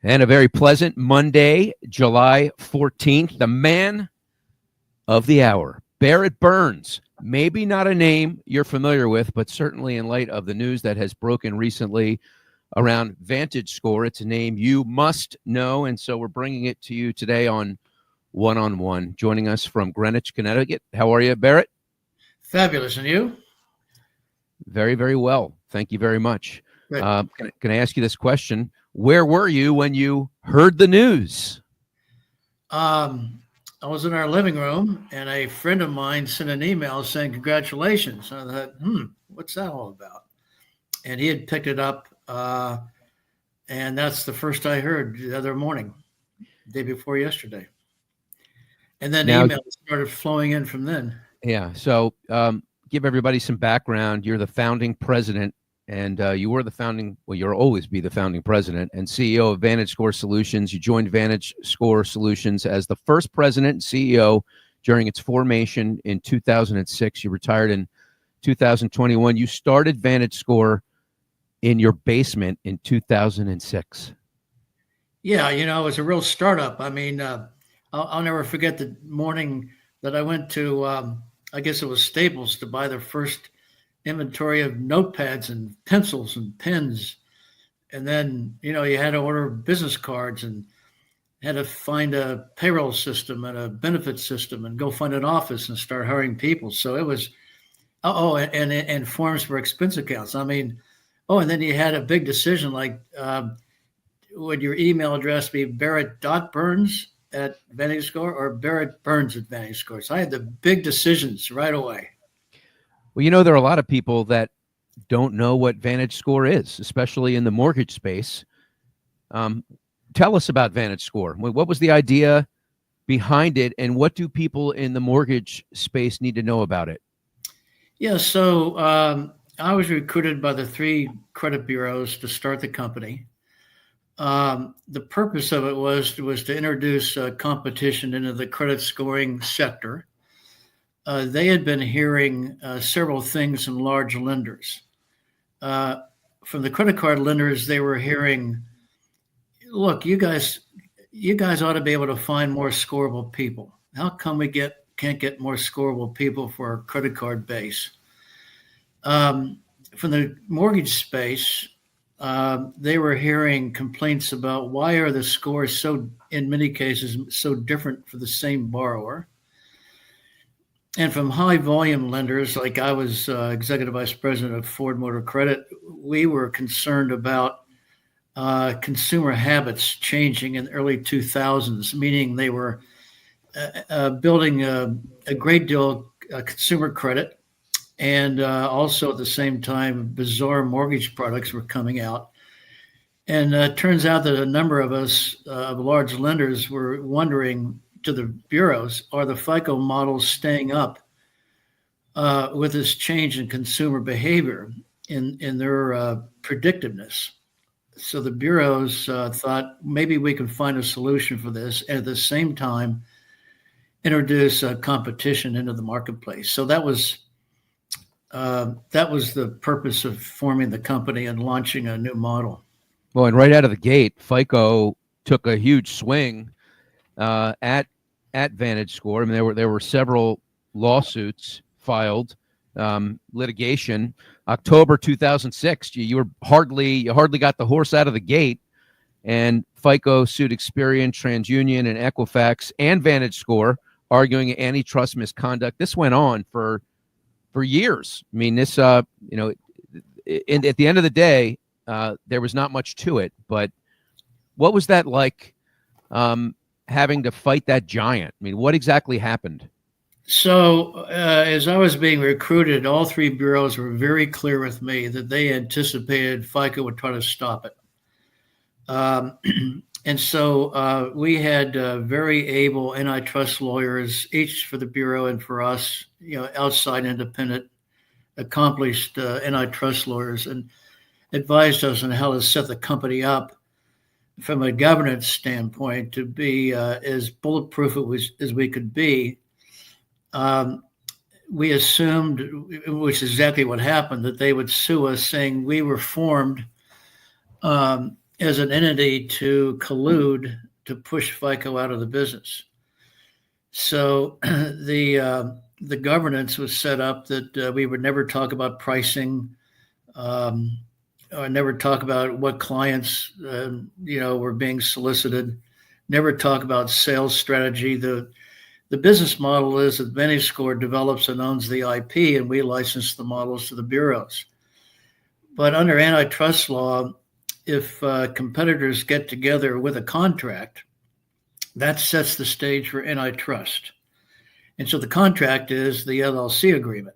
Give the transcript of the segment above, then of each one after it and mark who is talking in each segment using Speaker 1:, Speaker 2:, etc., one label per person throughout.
Speaker 1: And a very pleasant Monday, July 14th. The man of the hour, Barrett Burns. Maybe not a name you're familiar with, but certainly in light of the news that has broken recently around VantageScore, it's a name you must know. And so we're bringing it to you today on One-on-One. Joining us from Greenwich, Connecticut. How are you, Barrett?
Speaker 2: Fabulous. And you?
Speaker 1: Very, very well. Thank you very much. Can I ask you this question? Where were you when you heard the news?
Speaker 2: I was in our living room, and a friend of mine sent an email saying, congratulations. And I thought, what's that all about? And he had picked it up, and that's the first I heard the other morning, the day before yesterday. And then emails started flowing in from then.
Speaker 1: Yeah, so give everybody some background. You're the founding president, and you were the founding, well, you'll always be the founding president and CEO of VantageScore Solutions. You joined VantageScore Solutions as the first president and CEO during its formation in 2006. You retired in 2021. You started VantageScore in your basement in 2006.
Speaker 2: Yeah, it was a real startup. I mean, I'll never forget the morning that I went to, I guess it was Staples, to buy their first inventory of notepads and pencils and pens. And then, you had to order business cards and had to find a payroll system and a benefit system and go find an office and start hiring people. So it was, and forms for expense accounts. I mean, and then you had a big decision like, would your email address be Barrett.Burns at VantageScore or Barrett Burns at VantageScore? So I had the big decisions right away.
Speaker 1: Well, there are a lot of people that don't know what VantageScore is, especially in the mortgage space. Tell us about VantageScore. What was the idea behind it, and what do people in the mortgage space need to know about it?
Speaker 2: Yeah, so I was recruited by the 3 credit bureaus to start the company. The purpose of it was to introduce competition into the credit scoring sector. They had been hearing several things from large lenders. From the credit card lenders, they were hearing, look, you guys ought to be able to find more scoreable people. How come we can't get more scoreable people for our credit card base? From the mortgage space, they were hearing complaints about why are the scores so, in many cases, so different for the same borrower. And from high volume lenders, like I was executive vice president of Ford Motor Credit, we were concerned about consumer habits changing in the early 2000s, meaning they were building a great deal of consumer credit. And also at the same time, bizarre mortgage products were coming out. And it turns out that a number of us, of large lenders, were wondering to the bureaus, are the FICO models staying up with this change in consumer behavior in their predictiveness? So the bureaus thought maybe we can find a solution for this, and at the same time introduce competition into the marketplace. So that was the purpose of forming the company and launching a new model.
Speaker 1: Well, and right out of the gate, FICO took a huge swing at VantageScore. I mean, there were several lawsuits filed, litigation. October 2006, you hardly got the horse out of the gate, and FICO sued Experian, TransUnion, and Equifax and VantageScore, arguing antitrust misconduct. This went on for years. I mean, this, at the end of the day, there was not much to it. But what was that like, having to fight that giant? I mean, what exactly happened?
Speaker 2: So as I was being recruited, all 3 bureaus were very clear with me that they anticipated FICO would try to stop it. And so we had very able antitrust lawyers, each for the bureau and for us, outside independent, accomplished antitrust lawyers, and advised us on how to set the company up from a governance standpoint to be as bulletproof as we could be. We assumed, which is exactly what happened, that they would sue us saying we were formed as an entity to collude to push FICO out of the business. So the governance was set up that we would never talk about pricing, or never talk about what clients were being solicited, never talk about sales strategy. The business model is that VantageScore develops and owns the IP, and we license the models to the bureaus. But under antitrust law, if competitors get together with a contract, that sets the stage for antitrust. And so the contract is the LLC agreement.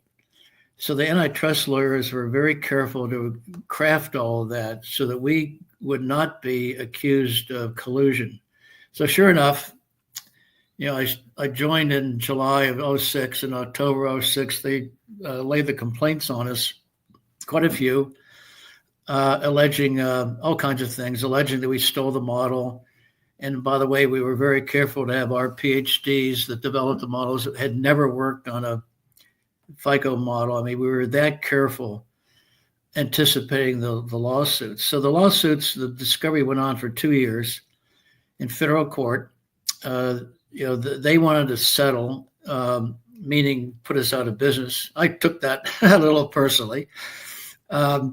Speaker 2: So the antitrust lawyers were very careful to craft all of that so that we would not be accused of collusion. So sure enough, I joined in July of 06. In October 06, they laid the complaints on us, quite a few, alleging all kinds of things, alleging that we stole the model. And by the way, we were very careful to have our PhDs that developed the models that had never worked on a FICO model. I mean, we were that careful, anticipating the lawsuits. So the lawsuits, the discovery went on for 2 years in federal court. They wanted to settle, meaning put us out of business. I took that a little personally, but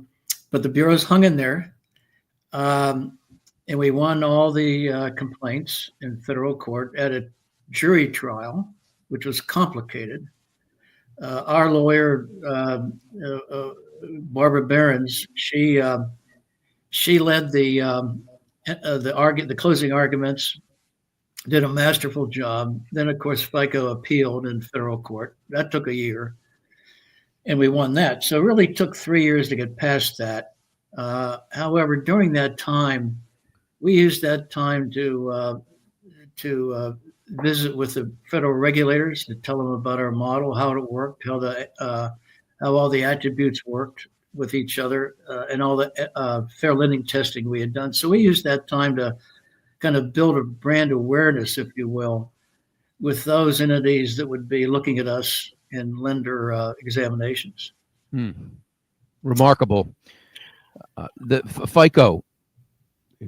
Speaker 2: the bureaus hung in there, and we won all the complaints in federal court at a jury trial, which was complicated. Our lawyer, Barrett Burns, she led the closing arguments, did a masterful job. Then, of course, FICO appealed in federal court. That took a year, and we won that. So it really took 3 years to get past that. However, during that time, we used that time to visit with the federal regulators to tell them about our model, how it worked, how all the attributes worked with each other, and all the fair lending testing we had done. So we used that time to kind of build a brand awareness, if you will, with those entities that would be looking at us in lender examinations.
Speaker 1: Remarkable. The FICO.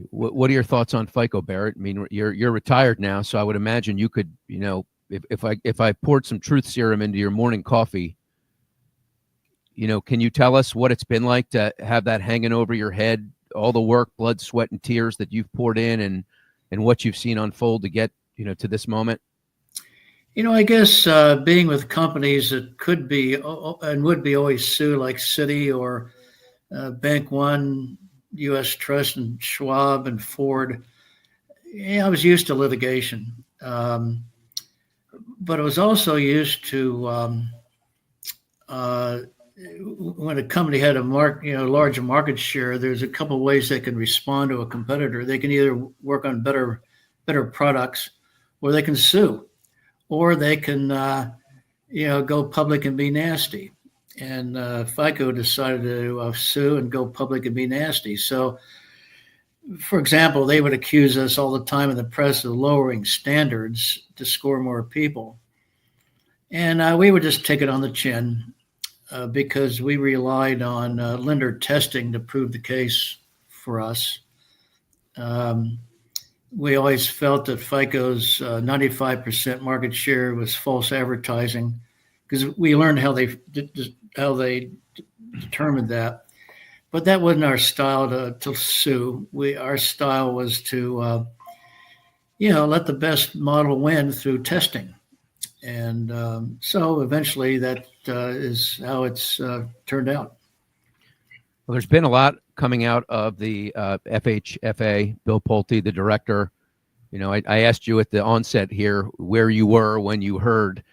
Speaker 1: What are your thoughts on FICO, Barrett? I mean, you're retired now, so I would imagine you could, if I poured some truth serum into your morning coffee, can you tell us what it's been like to have that hanging over your head, all the work, blood, sweat, and tears that you've poured in, and what you've seen unfold to get, to this moment?
Speaker 2: I guess being with companies that could be and would be always sued, like Citi or Bank One, U.S. Trust, and Schwab and Ford. I was used to litigation, but I was also used to when a company had a large market share. There's a couple of ways they can respond to a competitor. They can either work on better products, or they can sue, or they can go public and be nasty. And FICO decided to sue and go public and be nasty. So, for example, they would accuse us all the time in the press of lowering standards to score more people. And we would just take it on the chin because we relied on lender testing to prove the case for us. We always felt that FICO's 95% market share was false advertising, because we learned how they determined that. But that wasn't our style to sue. Our style was to let the best model win through testing. And so eventually that is how it's turned out.
Speaker 1: Well, there's been a lot coming out of the FHFA, Bill Pulte, the director. I asked you at the onset here where you were when you heard.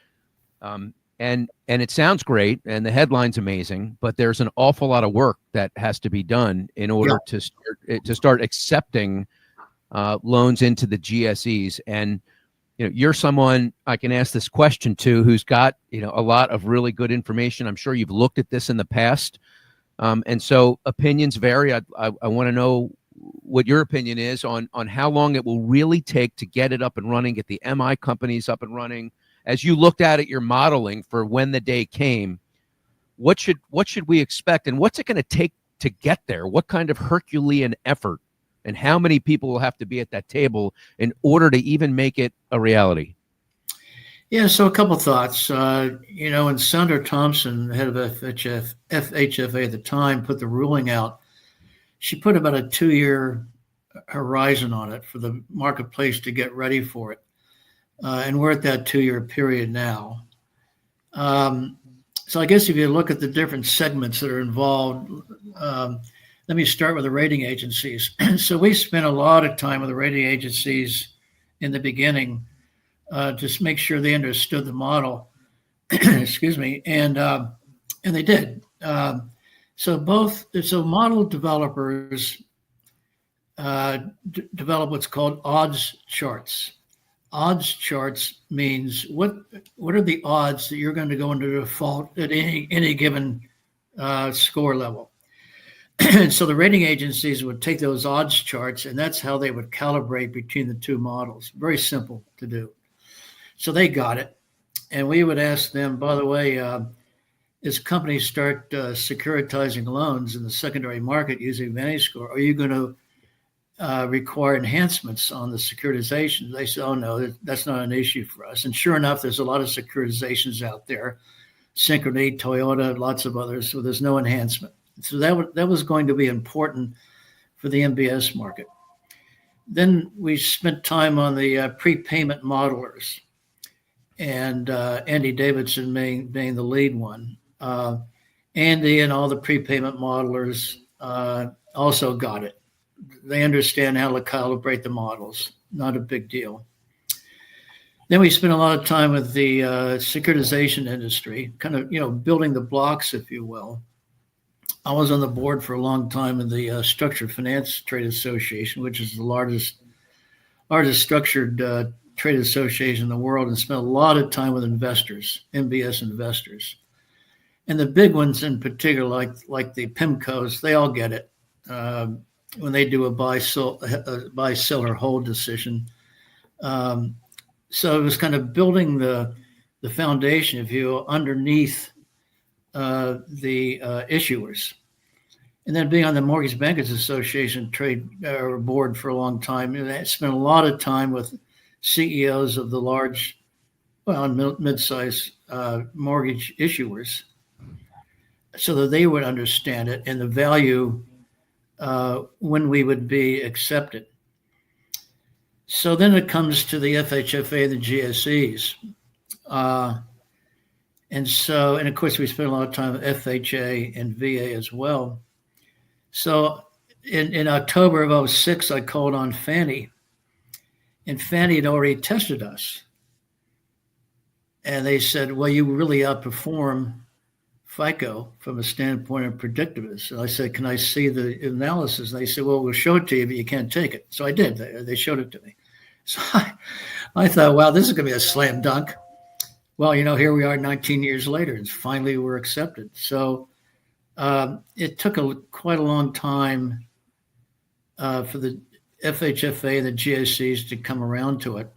Speaker 1: And it sounds great, and the headline's amazing, but there's an awful lot of work that has to be done in order to start accepting loans into the GSEs. And you're someone I can ask this question to who's got a lot of really good information. I'm sure you've looked at this in the past, and so opinions vary. I want to know what your opinion is on how long it will really take to get it up and running, get the MI companies up and running. As you looked at it, your modeling for when the day came, what should we expect, and what's it going to take to get there? What kind of Herculean effort And how many people will have to be at that table in order to even make it a reality?
Speaker 2: Yeah, so a couple thoughts. When Sandra Thompson, head of FHFA at the time, put the ruling out, she put about a 2-year horizon on it for the marketplace to get ready for it. And we're at that 2-year period now. So I guess if you look at the different segments that are involved, let me start with the rating agencies. So we spent a lot of time with the rating agencies in the beginning, just make sure they understood the model. Excuse me, and they did. So model developers develop what's called odds charts. Odds charts means what are the odds that you're going to go into default at any given score level. And so the rating agencies would take those odds charts, and that's how they would calibrate between the two models. Very simple to do. So they got it. And we would ask them, by the way, as companies start securitizing loans in the secondary market using VantageScore, are you going to require enhancements on the securitization? They say, oh, no, that's not an issue for us. And sure enough, there's a lot of securitizations out there, Synchrony, Toyota, lots of others, so there's no enhancement. So that was going to be important for the MBS market. Then we spent time on the prepayment modelers, and Andy Davidson being the lead one. Andy and all the prepayment modelers also got it. They understand how to calibrate the models. Not a big deal. Then we spent a lot of time with the securitization industry, kind of, building the blocks, if you will. I was on the board for a long time in the Structured Finance Trade Association, which is the largest structured trade association in the world, and spent a lot of time with investors, MBS investors. And the big ones in particular, like the PIMCOs, they all get it. When they do a buy, sell, or hold decision. So it was kind of building the foundation, if you will, underneath the issuers. And then being on the Mortgage Bankers Association board for a long time, and I spent a lot of time with CEOs of the large, mid-sized mortgage issuers, so that they would understand it and the value when we would be accepted. So then it comes to the FHFA, the GSEs. And of course, we spent a lot of time with FHA and VA as well. So in October of 2006, I called on Fannie, and Fannie had already tested us. And they said, well, you really outperform FICO from a standpoint of predictiveness. And I said, can I see the analysis? And they said, well, we'll show it to you, but you can't take it. So I did. They showed it to me. So I thought, wow, this is going to be a slam dunk. Well, here we are 19 years later, and finally we're accepted. So it took quite a long time for the FHFA and the GSEs to come around to it.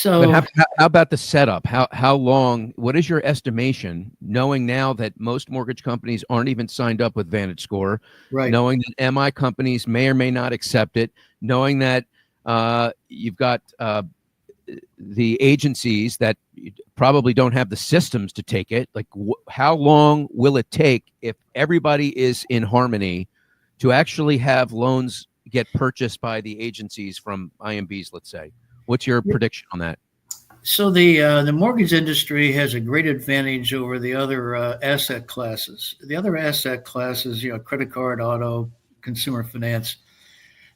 Speaker 1: But how about the setup? How long? What is your estimation, knowing now that most mortgage companies aren't even signed up with VantageScore,
Speaker 2: right?
Speaker 1: Knowing that MI companies may or may not accept it, knowing that you've got the agencies that probably don't have the systems to take it. Like, how long will it take if everybody is in harmony to actually have loans get purchased by the agencies from IMBs, let's say? What's your prediction on that?
Speaker 2: So the mortgage industry has a great advantage over the other asset classes. The other asset classes, credit card, auto, consumer finance,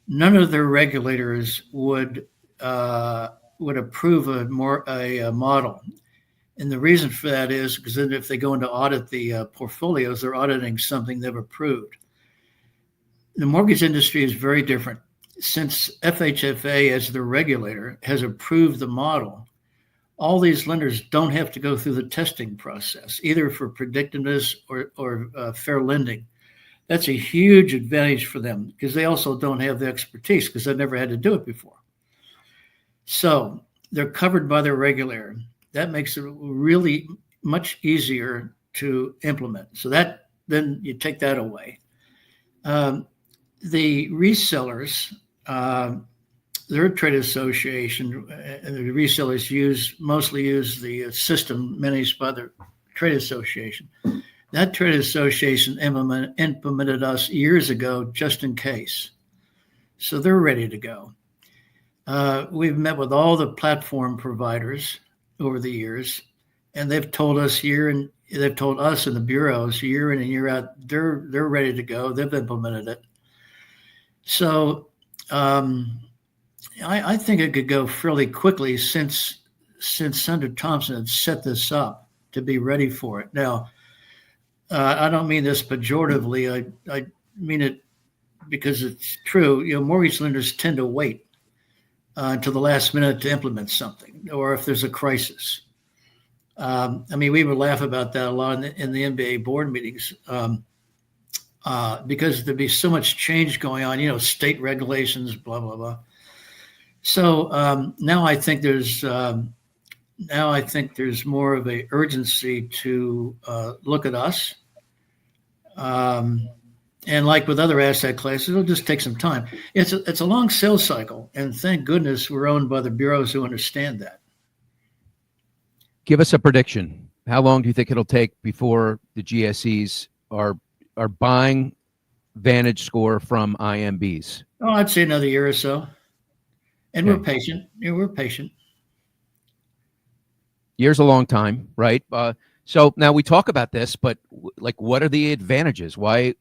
Speaker 2: none of their regulators would approve a model. And the reason for that is because then if they go into audit the portfolios, they're auditing something they've approved. The mortgage industry is very different. Since FHFA, as the regulator, has approved the model, all these lenders don't have to go through the testing process, either for predictiveness or fair lending. That's a huge advantage for them because they also don't have the expertise because they've never had to do it before. So they're covered by their regulator. That makes it really much easier to implement. So then you take that away. Um, the resellers, their trade association, the resellers mostly use the system managed by the trade association. That trade association implemented us years ago just in case. So they're ready to go. We've met with all the platform providers over the years, and they've told us they've told us in the bureaus year in and year out, they're ready to go. They've implemented it. So I think it could go fairly quickly since Senator Thompson had set this up to be ready for it. Now, I don't mean this pejoratively. I mean it because it's true. Mortgage lenders tend to wait until the last minute to implement something, or if there's a crisis. We would laugh about that a lot in the NBA board meetings because there'd be so much change going on. State regulations, blah blah blah. So now I think there's more of a urgency to look at us. And like with other asset classes, it'll just take some time. It's a long sales cycle, and thank goodness we're owned by the bureaus who understand that.
Speaker 1: Give us a prediction. How long do you think it'll take before the GSEs are buying VantageScore from IMBs?
Speaker 2: Oh, I'd say another year or so. And okay. We're patient. We're patient.
Speaker 1: Year's a long time, right? So now we talk about this, but what are the advantages? Why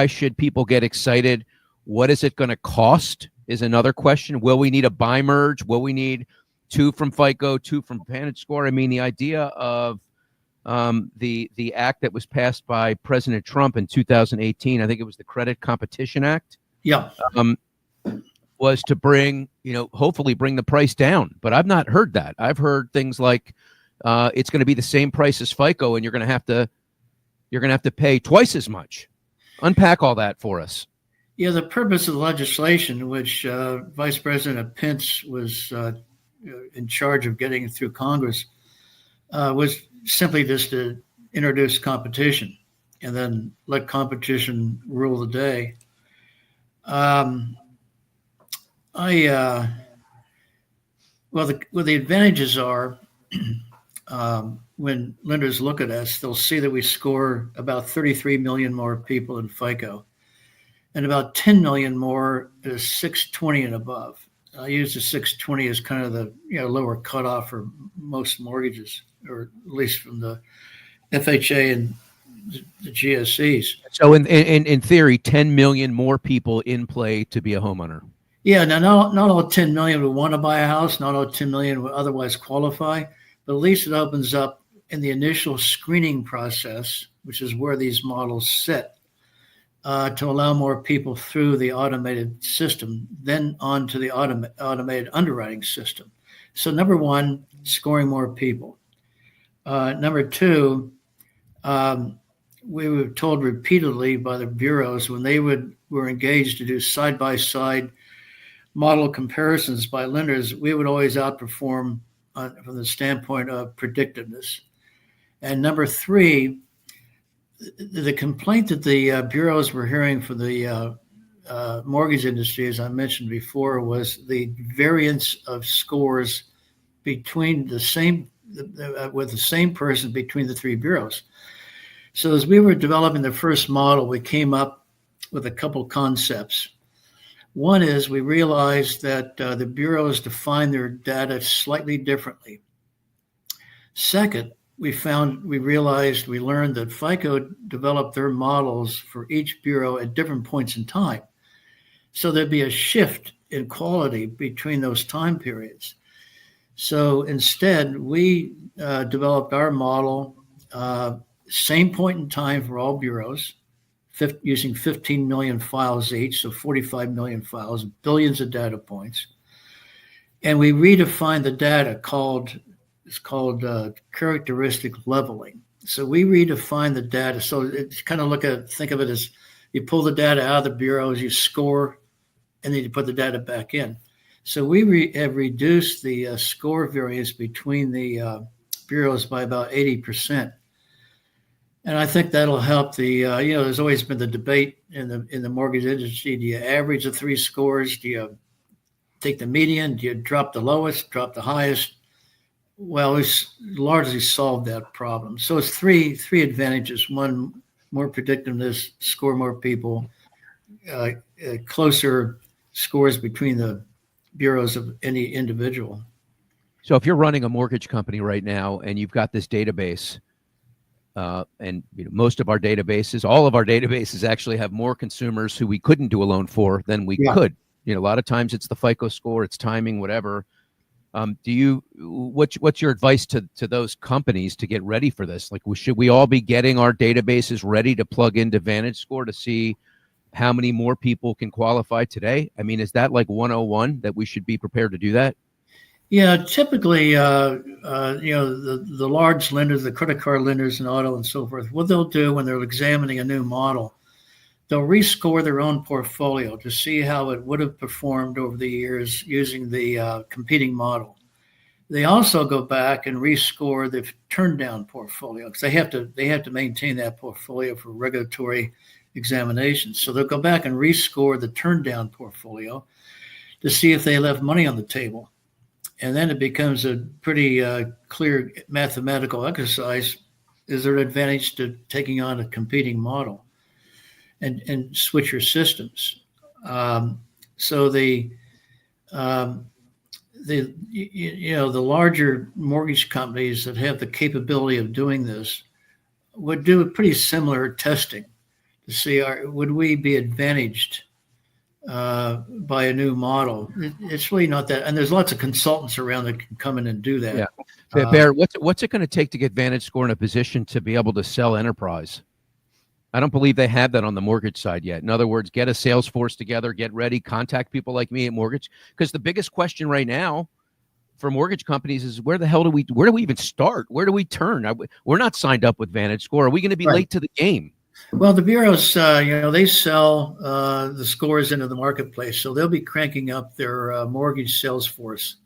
Speaker 1: should people get excited? What is it going to cost is another question. Will we need a buy merge? Will we need 2 from FICO, 2 from VantageScore? The idea of the act that was passed by President Trump in 2018, I think it was the Credit Competition Act.
Speaker 2: Yeah.
Speaker 1: Was to hopefully bring the price down. But I've not heard that. I've heard things like it's going to be the same price as FICO, and you're going to have to pay twice as much. Unpack all that for us.
Speaker 2: Yeah, the purpose of the legislation, which Vice President Pence was in charge of getting through Congress, was simply just to introduce competition and then let competition rule the day. The advantages are when lenders look at us, they'll see that we score about 33 million more people in FICO and about 10 million more at 620 and above. I use the 620 as kind of the lower cutoff for most mortgages, or at least from the FHA and the GSEs.
Speaker 1: So in theory, 10 million more people in play to be a homeowner.
Speaker 2: Yeah, now not all 10 million would want to buy a house, not all 10 million would otherwise qualify, but at least it opens up in the initial screening process, which is where these models sit, to allow more people through the automated system, then on to the automated underwriting system. So number one, scoring more people. Number two, we were told repeatedly by the bureaus when they were engaged to do side-by-side model comparisons by lenders, we would always outperform from the standpoint of predictiveness. And number three, the complaint that the bureaus were hearing from the mortgage industry, as I mentioned before, was the variance of scores between the same person between the 3 bureaus. So as we were developing the first model, we came up with a couple concepts. One is we realized that the bureaus define their data slightly differently. Second, we learned that FICO developed their models for each bureau at different points in time. So there'd be a shift in quality between those time periods. So instead, we developed our model, same point in time for all bureaus, using 15 million files each, so 45 million files, billions of data points. And we redefined the data it's called characteristic leveling. So we redefine the data. So it's kind of think of it as you pull the data out of the bureaus, you score, and then you put the data back in. So we have reduced the score variance between the bureaus by about 80%. And I think that'll help the, there's always been the debate in the mortgage industry. Do you average the three scores? Do you take the median? Do you drop the lowest, drop the highest? Well, it's largely solved that problem. So it's three advantages. One, more predictiveness, score more people, closer scores between the bureaus of any individual.
Speaker 1: So if you're running a mortgage company right now and you've got this database, and most of our databases, all of our databases actually have more consumers who we couldn't do a loan for than we could. A lot of times it's the FICO score, it's timing, whatever. What's your advice to those companies to get ready for this? Like, should we all be getting our databases ready to plug into VantageScore to see how many more people can qualify today? I mean, is that like 101 that we should be prepared to do that?
Speaker 2: Yeah, typically, the large lenders, the credit card lenders and auto and so forth, what they'll do when they're examining a new model, they'll rescore their own portfolio to see how it would have performed over the years using the competing model. They also go back and rescore the turned down portfolio because they have to maintain that portfolio for regulatory examinations. So they'll go back and rescore the turned down portfolio to see if they left money on the table. And then it becomes a pretty clear mathematical exercise. Is there an advantage to taking on a competing model and switch your systems? So the larger mortgage companies that have the capability of doing this would do a pretty similar testing to see would we be advantaged by a new model. It's really not that, and there's lots of consultants around that can come in and do that.
Speaker 1: Yeah, Barrett, what's it going to take to get VantageScore in a position to be able to sell enterprise? I don't believe they have that on the mortgage side yet. In other words, get a sales force together, get ready, contact people like me at mortgage. Because the biggest question right now for mortgage companies is where do we even start? Where do we turn? We're not signed up with VantageScore. Are we going to be late to the game?
Speaker 2: Well, the bureaus, they sell the scores into the marketplace, so they'll be cranking up their mortgage sales force,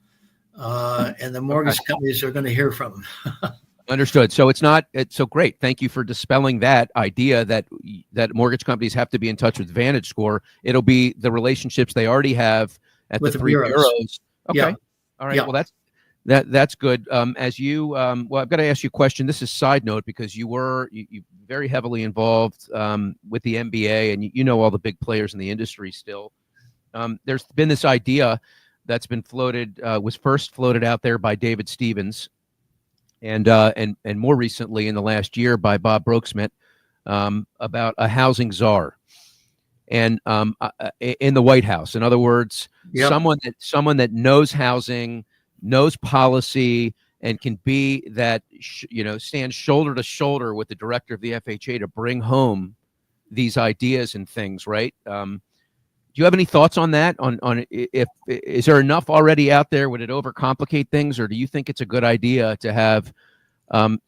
Speaker 2: and the mortgage companies are going to hear from them.
Speaker 1: Understood. So it's so great. Thank you for dispelling that idea that mortgage companies have to be in touch with VantageScore. It'll be the relationships they already have at the three bureaus. Okay.
Speaker 2: Yeah.
Speaker 1: All right. Yeah. Well, that's good. Well, I've got to ask you a question. This is side note because you very heavily involved with the MBA, and you know all the big players in the industry still. There's been this idea that's been floated, was first floated out there by David Stevens, and more recently in the last year by Bob Brooksmith, about a housing czar, and in the White House. In other words, someone that knows housing, knows policy, and can be that, stand shoulder to shoulder with the director of the FHA to bring home these ideas and things, right? Do you have any thoughts on that? Is there enough already out there? Would it overcomplicate things, or do you think it's a good idea to have a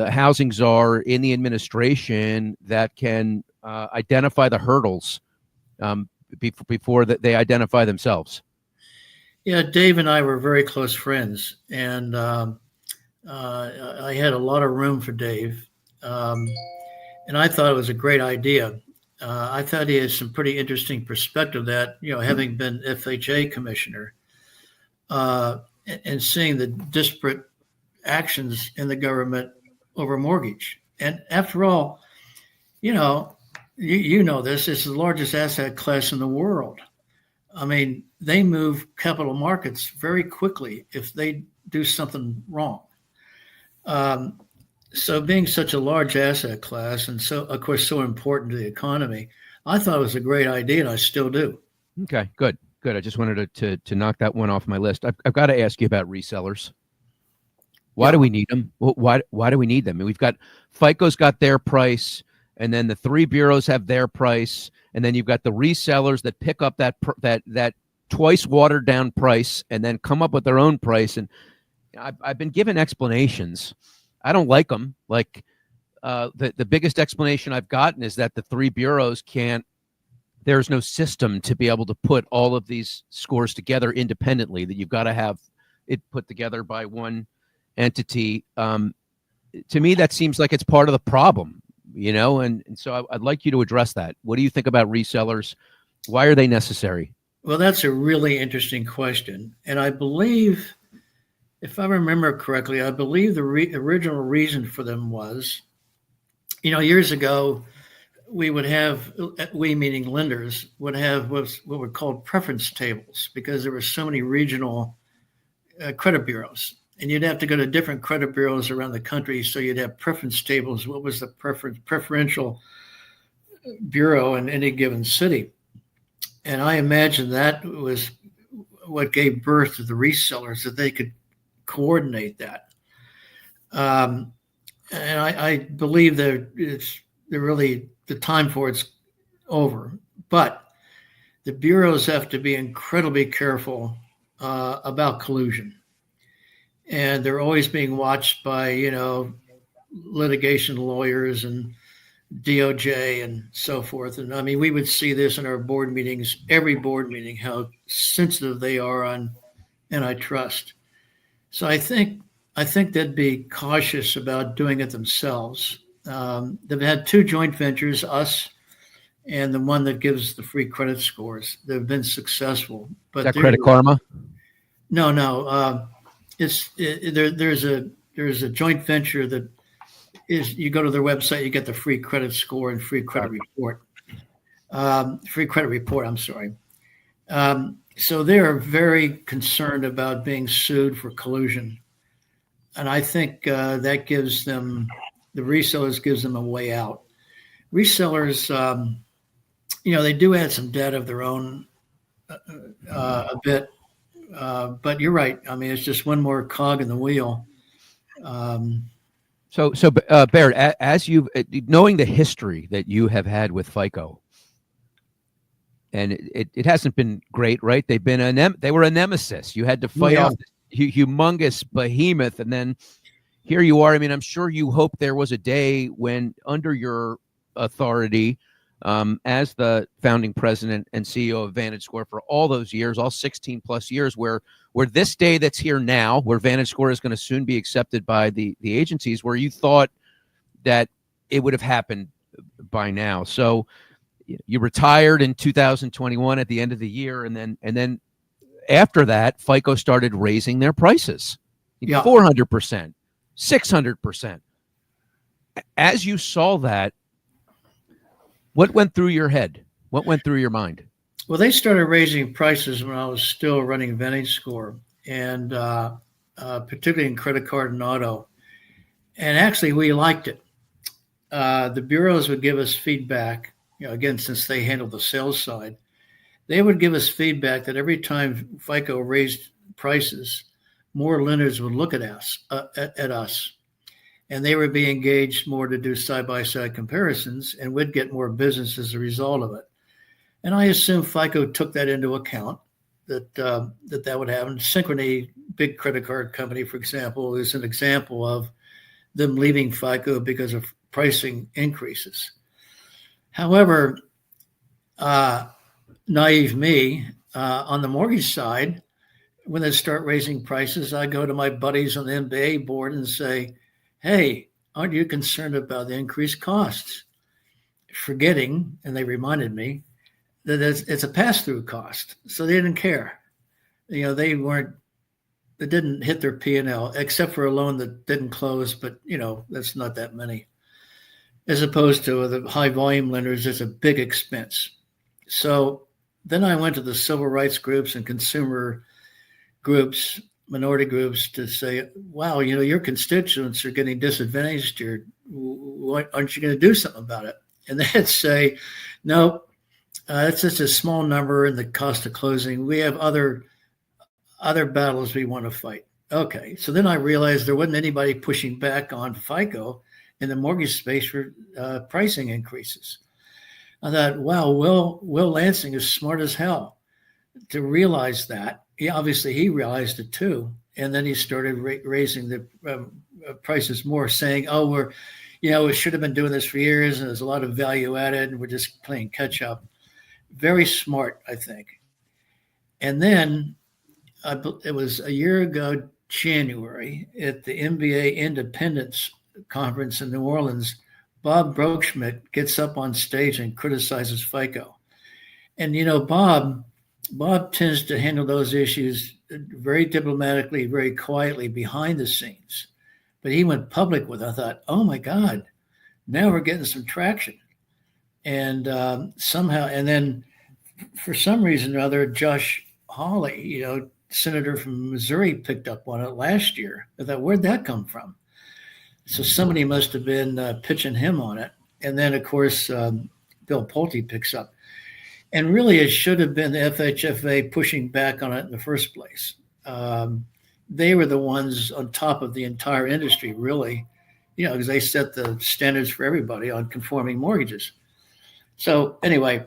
Speaker 1: housing czar in the administration that can identify the hurdles before that they identify themselves?
Speaker 2: Yeah, Dave and I were very close friends, and I had a lot of room for Dave, and I thought it was a great idea. I thought he had some pretty interesting perspective that, having been FHA commissioner and seeing the disparate actions in the government over mortgage. And after all, you know this, it's the largest asset class in the world. I mean, they move capital markets very quickly if they do something wrong. So being such a large asset class and so, of course, so important to the economy, I thought it was a great idea, and I still do.
Speaker 1: Okay, good. I just wanted to knock that one off my list. I've got to ask you about resellers. Why do we need them? Why do we need them? I mean, we've got FICO's got their price, and then the three bureaus have their price, and then you've got the resellers that pick up that twice watered down price and then come up with their own price. And I've been given explanations. I don't like them. Like the biggest explanation I've gotten is that the three bureaus there's no system to be able to put all of these scores together independently, that you've got to have it put together by one entity. To me, that seems like it's part of the problem. and so I'd like you to address that. What do you think about resellers? Why are they necessary?
Speaker 2: Well, that's a really interesting question. And I believe, if I remember correctly, I believe the original reason for them was, years ago, we would have, we meaning lenders, would have what were called preference tables because there were so many regional credit bureaus. And you'd have to go to different credit bureaus around the country. So you'd have preference tables. What was the preferential bureau in any given city? And I imagine that was what gave birth to the resellers, that they could coordinate that. And I believe that they're really, the time for it's over. But the bureaus have to be incredibly careful about collusion. And they're always being watched by, litigation lawyers and DOJ and so forth. And I mean, we would see this in our board meetings, every board meeting, how sensitive they are on antitrust. So I think they'd be cautious about doing it themselves. They've had two joint ventures, us and the one that gives the free credit scores. They've been successful. But
Speaker 1: is that Credit Karma?
Speaker 2: No. There's a joint venture that is, you go to their website, you get the free credit score and free credit report. Free credit report, I'm sorry. So they're very concerned about being sued for collusion. And I think that gives them, the resellers gives them a way out. Resellers, they do add some debt of their own a bit. But you're right. I mean, it's just one more cog in the wheel.
Speaker 1: So Barrett, as you knowing the history that you have had with FICO, and it hasn't been great, right? They've been they were a nemesis. You had to fight off this humongous behemoth, and then here you are. I mean, I'm sure you hope there was a day when, under your authority, as the founding president and CEO of VantageScore for all those years, all 16 plus years, where this day that's here now, where VantageScore is going to soon be accepted by the agencies, where you thought that it would have happened by now. So you retired in 2021 at the end of the year, and then after that, FICO started raising their prices, 400%, 600%. As you saw that, what went through your head? What went through your mind?
Speaker 2: Well, they started raising prices when I was still running VantageScore, and particularly in credit card and auto. And actually, we liked it. The bureaus would give us feedback. Again, since they handled the sales side, they would give us feedback that every time FICO raised prices, more lenders would look at us, and they would be engaged more to do side-by-side comparisons, and we'd get more business as a result of it. And I assume FICO took that into account, that would happen. Synchrony, big credit card company, for example, is an example of them leaving FICO because of pricing increases. However, naive me, on the mortgage side, when they start raising prices, I go to my buddies on the MBA board and say, hey, aren't you concerned about the increased costs? Forgetting, and they reminded me, that it's a pass-through cost. So they didn't care. They didn't hit their P&L, except for a loan that didn't close, but that's not that many. As opposed to the high volume lenders, it's a big expense. So then I went to the civil rights groups and consumer groups, minority groups, to say, wow, your constituents are getting disadvantaged here. Aren't you going to do something about it? And they'd say, no, it's just a small number in the cost of closing. We have other battles we want to fight. Okay. So then I realized there wasn't anybody pushing back on FICO in the mortgage space for pricing increases. I thought, wow, Will Lansing is smart as hell to realize that. Obviously, he realized it too. And then he started raising the prices more, saying, oh, we should have been doing this for years, and there's a lot of value added, and we're just playing catch up. Very smart, I think. And then it was a year ago, January, at the MBA Independence Conference in New Orleans, Bob Brookschmidt gets up on stage and criticizes FICO. And Bob tends to handle those issues very diplomatically, very quietly behind the scenes. But he went public with it. I thought, oh my God, now we're getting some traction. And somehow, and then for some reason or other, Josh Hawley, senator from Missouri, picked up on it last year. I thought, where'd that come from? So somebody must have been pitching him on it. And then, of course, Bill Pulte picks up. And really, it should have been the FHFA pushing back on it in the first place. They were the ones on top of the entire industry, really, because they set the standards for everybody on conforming mortgages. So anyway,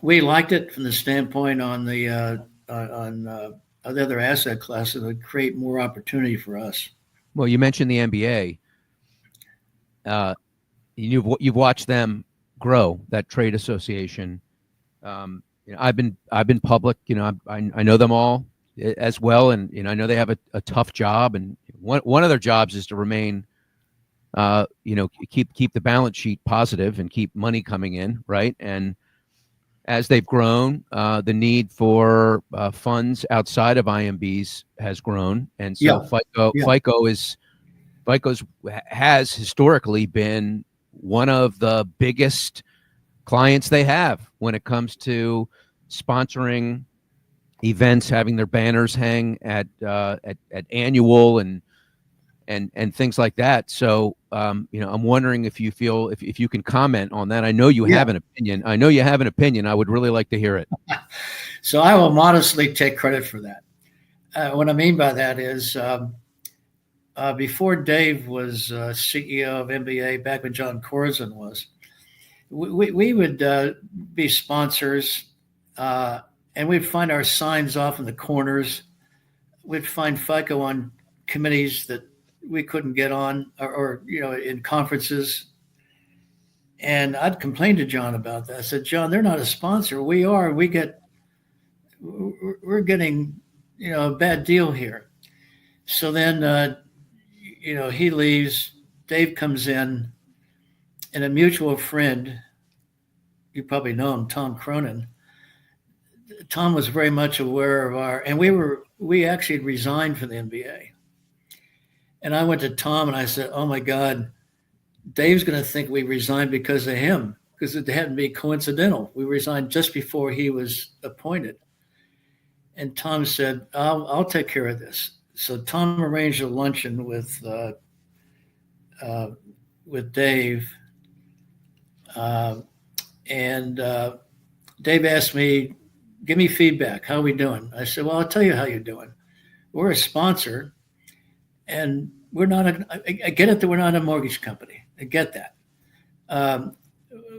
Speaker 2: we liked it from the standpoint on the other asset classes that create more opportunity for us.
Speaker 1: Well, you mentioned the NBA. You've watched them grow, that trade association. I've been public. I know them all as well, and I know they have a tough job. And one of their jobs is to remain, keep the balance sheet positive and keep money coming in, right? And as they've grown, the need for funds outside of IMBs has grown, and so FICO has historically been one of the biggest clients they have when it comes to sponsoring events, having their banners hang at annual and things like that. So I'm wondering if you feel if you can comment on that. I know you have an opinion. I would really like to hear it.
Speaker 2: So I will modestly take credit for that. What I mean by that is before Dave was CEO of NBA, back when John Corzine was, we would be sponsors, and we'd find our signs off in the corners. We'd find FICO on committees that we couldn't get on, or in conferences. And I'd complain to John about that. I said, John, they're not a sponsor. We are. We're getting a bad deal here. So then he leaves. Dave comes in. And a mutual friend, you probably know him, Tom Cronin. Tom was very much aware of and we actually resigned from the NBA. And I went to Tom and I said, oh my God, Dave's going to think we resigned because of him, because it hadn't been coincidental. We resigned just before he was appointed. And Tom said, I'll take care of this. So Tom arranged a luncheon with Dave. And Dave asked me, give me feedback. How are we doing? I said, well, I'll tell you how you're doing. We're a sponsor, and we're not I get it that we're not a mortgage company. I get that.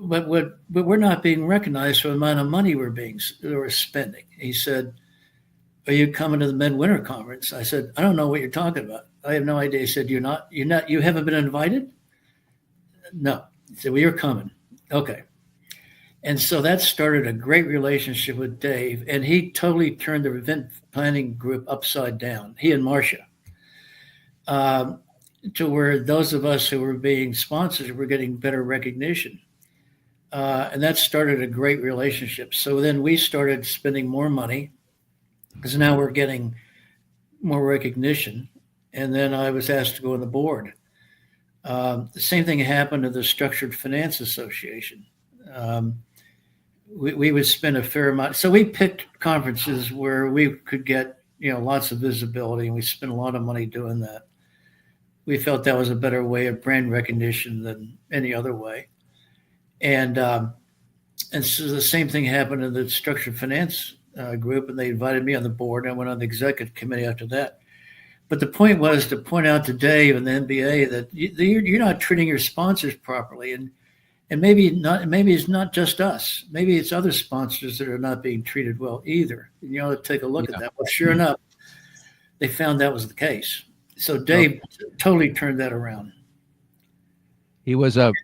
Speaker 2: But we're not being recognized for the amount of money we're spending. He said, are you coming to the Midwinter Conference? I said, I don't know what you're talking about. I have no idea. He said, you haven't been invited? No. He said, well, you're coming. Okay. And so that started a great relationship with Dave, and he totally turned the event planning group upside down, he and Marcia, to where those of us who were being sponsors were getting better recognition. And that started a great relationship. So then we started spending more money because now we're getting more recognition. And then I was asked to go on the board. The same thing happened to the Structured Finance Association. We would spend a fair amount. So we picked conferences where we could get, lots of visibility, and we spent a lot of money doing that. We felt that was a better way of brand recognition than any other way. And so the same thing happened in the Structured Finance group, and they invited me on the board. I went on the executive committee after that. But the point was to point out to Dave and the NBA that you're not treating your sponsors properly, and maybe not. Maybe it's not just us. Maybe it's other sponsors that are not being treated well either. And you ought to take a look at that. Well, sure enough, they found that was the case. So Dave totally turned that around. He was an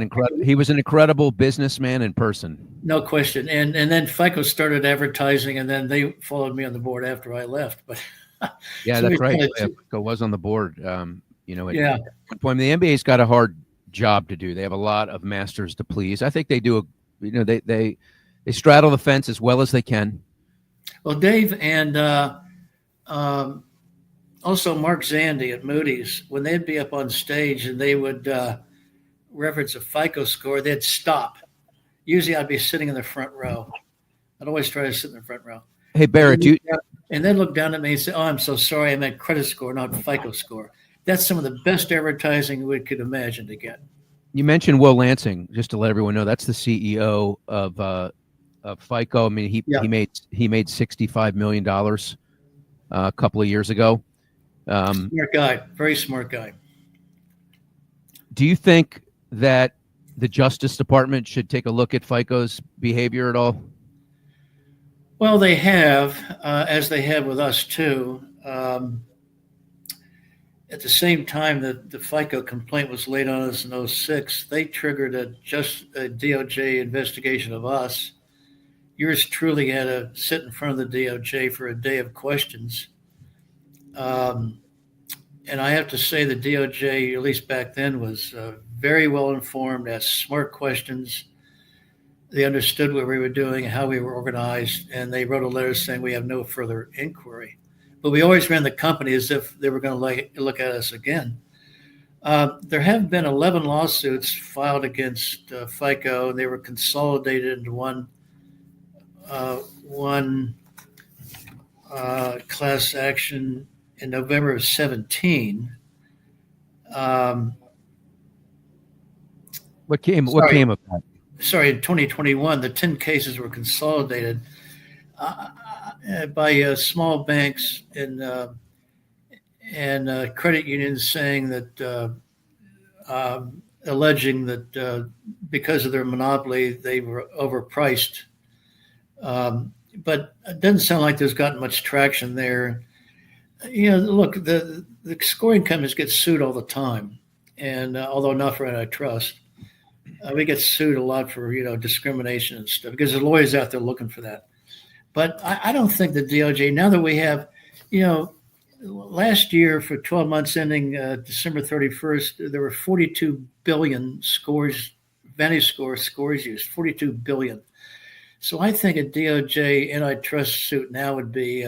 Speaker 2: incredible businessman in person. No question. And then FICO started advertising, and then they followed me on the board after I left. But
Speaker 1: yeah, so that's right. FICO was on the board. At one point, the NBA's got a hard job to do. They have a lot of masters to please. I think they do they straddle the fence as well as they can.
Speaker 2: Well, Dave and um, also Mark Zandy at Moody's, when they'd be up on stage and they would reference a FICO score, they'd stop. Usually I'd be sitting in the front row. I'd always try to sit in the front row.
Speaker 1: Hey, Barrett,
Speaker 2: And then look down at me and say, "Oh, I'm so sorry. I meant credit score, not FICO score." That's some of the best advertising we could imagine to get.
Speaker 1: you mentioned Will Lansing, just to let everyone know, that's the CEO of FICO. I mean, he made $65 million a couple of years ago.
Speaker 2: Smart guy, very smart guy.
Speaker 1: Do you think that the Justice Department should take a look at FICO's behavior at all?
Speaker 2: Well, they have, as they have with us too. At the same time that the FICO complaint was laid on us in 2006, they triggered a DOJ investigation of us. Yours truly had to sit in front of the DOJ for a day of questions. And I have to say the DOJ, at least back then, was very well informed, asked smart questions. They understood what we were doing, how we were organized, and they wrote a letter saying we have no further inquiry. But we always ran the company as if they were going to look at us again. There have been 11 lawsuits filed against FICO, and they were consolidated into one class action in November of 17.
Speaker 1: What came of that?
Speaker 2: Sorry, in 2021, the 10 cases were consolidated by small banks and credit unions saying that, alleging that because of their monopoly, they were overpriced. But it doesn't sound like there's gotten much traction there. Look, the scoring companies get sued all the time, and although not for antitrust, we get sued a lot for discrimination and stuff because there's lawyers out there looking for that. But I don't think the DOJ, now that we have, last year for 12 months ending December 31st, there were 42 billion scores, VantageScore scores used, 42 billion. So I think a DOJ antitrust suit now would be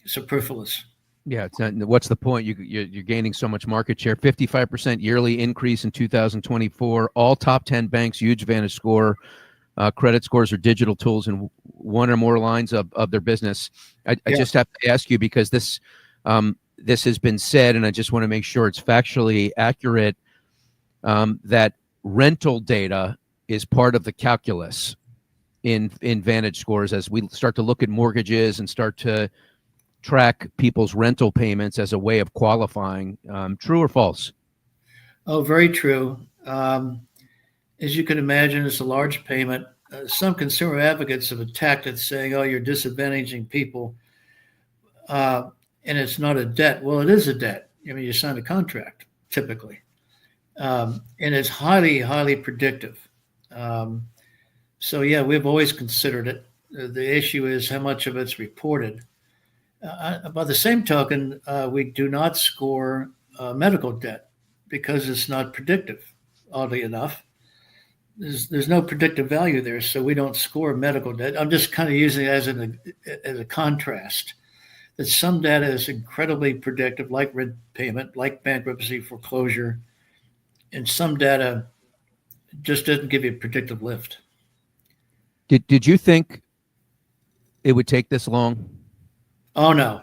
Speaker 2: superfluous.
Speaker 1: Yeah, it's not, what's the point? You're gaining so much market share. 55% yearly increase in 2024. All top 10 banks use VantageScore. Credit scores are digital tools in one or more lines of their business. I just have to ask you, because this has been said, and I just want to make sure it's factually accurate, that rental data is part of the calculus in VantageScores as we start to look at mortgages and start to track people's rental payments as a way of qualifying. True or false?
Speaker 2: Oh, very true. As you can imagine, it's a large payment. Some consumer advocates have attacked it, saying, "Oh, you're disadvantaging people," and it's not a debt. Well, it is a debt. I mean, you sign a contract typically, and it's highly, highly predictive. So, yeah, we've always considered it. The issue is how much of it's reported. By the same token, we do not score medical debt because it's not predictive, oddly enough. There's no predictive value there, so we don't score medical debt. I'm just kind of using it as a contrast, that some data is incredibly predictive, like rent payment, like bankruptcy, foreclosure, and some data just doesn't give you a predictive lift.
Speaker 1: Did you think it would take this long?
Speaker 2: Oh, no.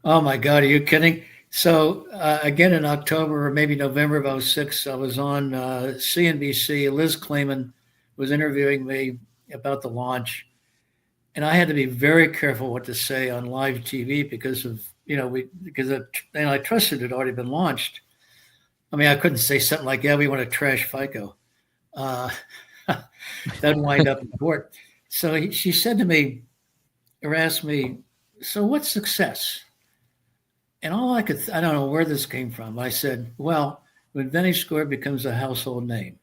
Speaker 2: Oh, my God. Are you kidding? So, again, in October or maybe November of 2006, I was on CNBC. Liz Clayman was interviewing me about the launch. And I had to be very careful what to say on live TV because of, because antitrust had already been launched. I mean, I couldn't say something like, "Yeah, we want to trash FICO." That'd wind up in court. So she said to me, or asked me, "So what's success?" And I don't know where this came from. I said, "Well, when VantageScore becomes a household name."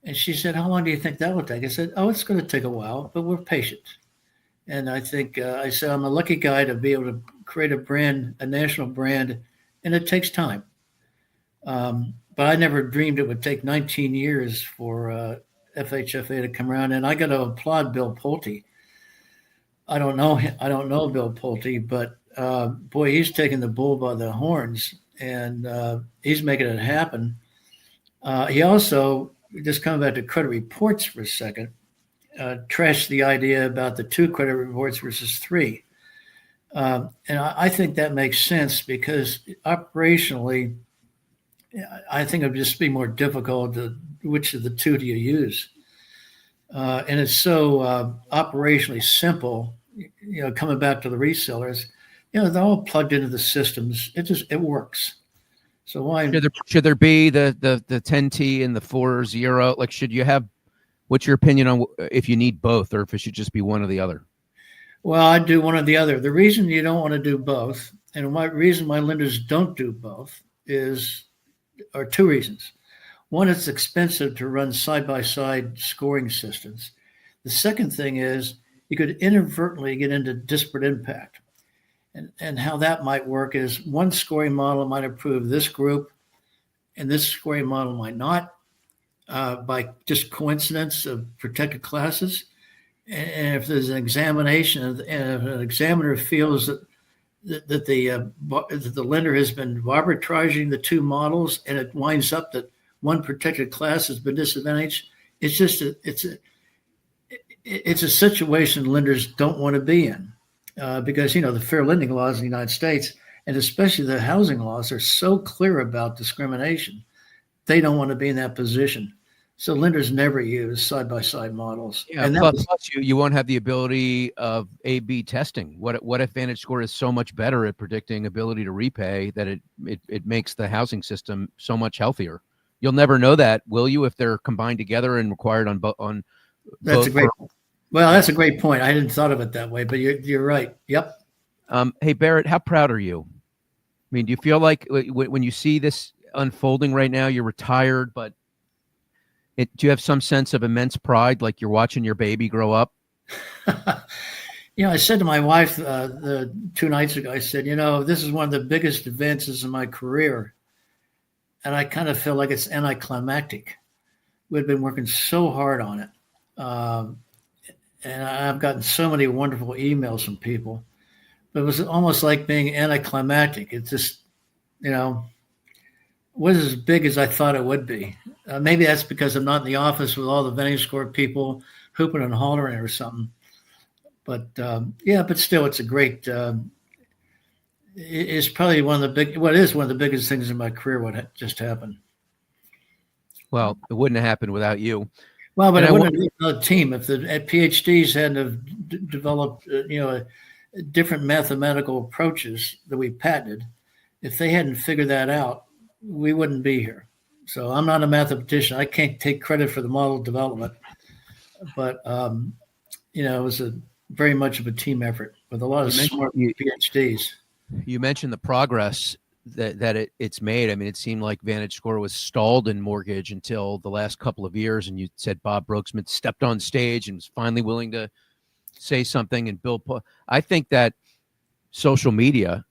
Speaker 2: And she said, "How long do you think that will take?" I said, "Oh, it's going to take a while, but we're patient." And I think, I said, I'm a lucky guy to be able to create a brand, a national brand, and it takes time. but I never dreamed it would take 19 years for FHFA to come around. And I got to applaud Bill Pulte. I don't know Bill Pulte, but boy, he's taking the bull by the horns, and he's making it happen. He also, just coming back to credit reports for a second, trashed the idea about the 2 credit reports versus 3. And I think that makes sense because operationally, I think it would just be more difficult to which of the 2 do you use. And it's so operationally simple, coming back to the resellers, they're all plugged into the systems. It works. So why
Speaker 1: should there be the 10T and the 4.0? Like, should you have? What's your opinion on if you need both, or if it should just be one or the other?
Speaker 2: Well, I'd do one or the other. The reason you don't want to do both, and reason why lenders don't do both, are 2 reasons. One, it's expensive to run side-by-side scoring systems. The second thing is you could inadvertently get into disparate impact. And how that might work is one scoring model might approve this group, and this scoring model might not, by just coincidence of protected classes. And if there's an examination, and if an examiner feels that the lender has been arbitraging the 2 models, and it winds up that one protected class has been disadvantaged, it's a situation lenders don't want to be in, because the fair lending laws in the United States, and especially the housing laws, are so clear about discrimination. They don't want to be in that position. So lenders never use side-by-side models.
Speaker 1: Yeah,
Speaker 2: and
Speaker 1: plus you won't have the ability of A/B testing. What if VantageScore is so much better at predicting ability to repay that it makes the housing system so much healthier? You'll never know that, will you, if they're combined together and required on
Speaker 2: That's
Speaker 1: both?
Speaker 2: That's a great point. I hadn't thought of it that way, but you're right. Yep.
Speaker 1: Hey, Barrett, how proud are you? I mean, do you feel like when you see this unfolding right now, you're retired, but do you have some sense of immense pride, like you're watching your baby grow up?
Speaker 2: I said to my wife 2 nights ago, I said, this is one of the biggest advances in my career. And I kind of feel like it's anticlimactic. We've been working so hard on it. And I've gotten so many wonderful emails from people. But it was almost like being anticlimactic. It's just, was as big as I thought it would be. Maybe that's because I'm not in the office with all the VantageScore people hooping and hollering or something. But but still, it's a great. It's probably one of the biggest things in my career. What just happened?
Speaker 1: Well, it wouldn't have happened without you.
Speaker 2: Well, but it wouldn't have been a team if the PhDs hadn't have developed, different mathematical approaches that we patented. If they hadn't figured that out, we wouldn't be here. So I'm not a mathematician. I can't take credit for the model development, but it was very much of a team effort with a lot of smart PhDs.
Speaker 1: You mentioned the progress that it's made. I mean, it seemed like VantageScore was stalled in mortgage until the last couple of years, and you said Bob Brooksmith stepped on stage and was finally willing to say something. And I think that social media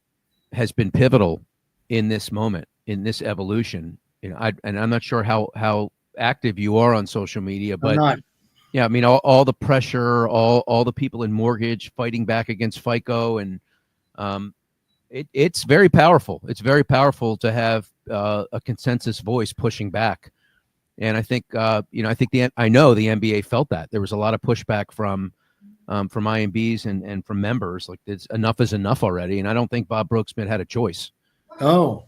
Speaker 1: has been pivotal in this moment, in this evolution. I'm not sure how active you are on social media, but yeah, I mean, all the pressure, all the people in mortgage fighting back against FICO, and it's very powerful. It's very powerful to have a consensus voice pushing back. And I think, I know the MBA felt that there was a lot of pushback from IMBs and from members. Like, enough is enough already. And I don't think Bob Brooksmith had a choice.
Speaker 2: That's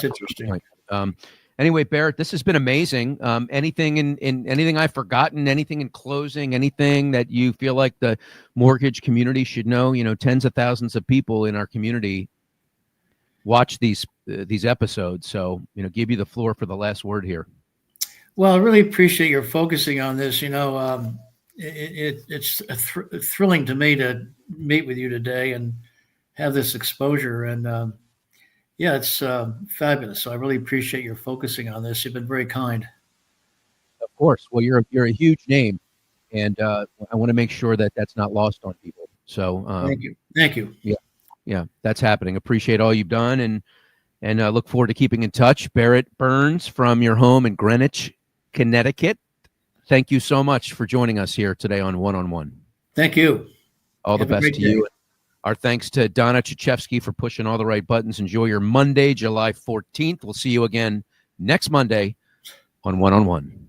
Speaker 2: interesting.
Speaker 1: Anyway, Barrett, this has been amazing. Anything in anything I've forgotten, anything in closing, anything that you feel like the mortgage community should know? Tens of thousands of people in our community watch these episodes. So, give you the floor for the last word here.
Speaker 2: Well, I really appreciate your focusing on this. It's thrilling to me to meet with you today and have this exposure. And it's fabulous. So I really appreciate your focusing on this. You've been very kind.
Speaker 1: Of course. Well, you're a huge name, and I want to make sure that that's not lost on people. So
Speaker 2: Thank you.
Speaker 1: Yeah, that's happening. Appreciate all you've done, and and look forward to keeping in touch. Barrett Burns from your home in Greenwich, Connecticut. Thank you so much for joining us here today on One-on-One.
Speaker 2: Thank you.
Speaker 1: All the best to you. Our thanks to Donna Chichevsky for pushing all the right buttons. Enjoy your Monday, July 14th. We'll see you again next Monday on One-on-One.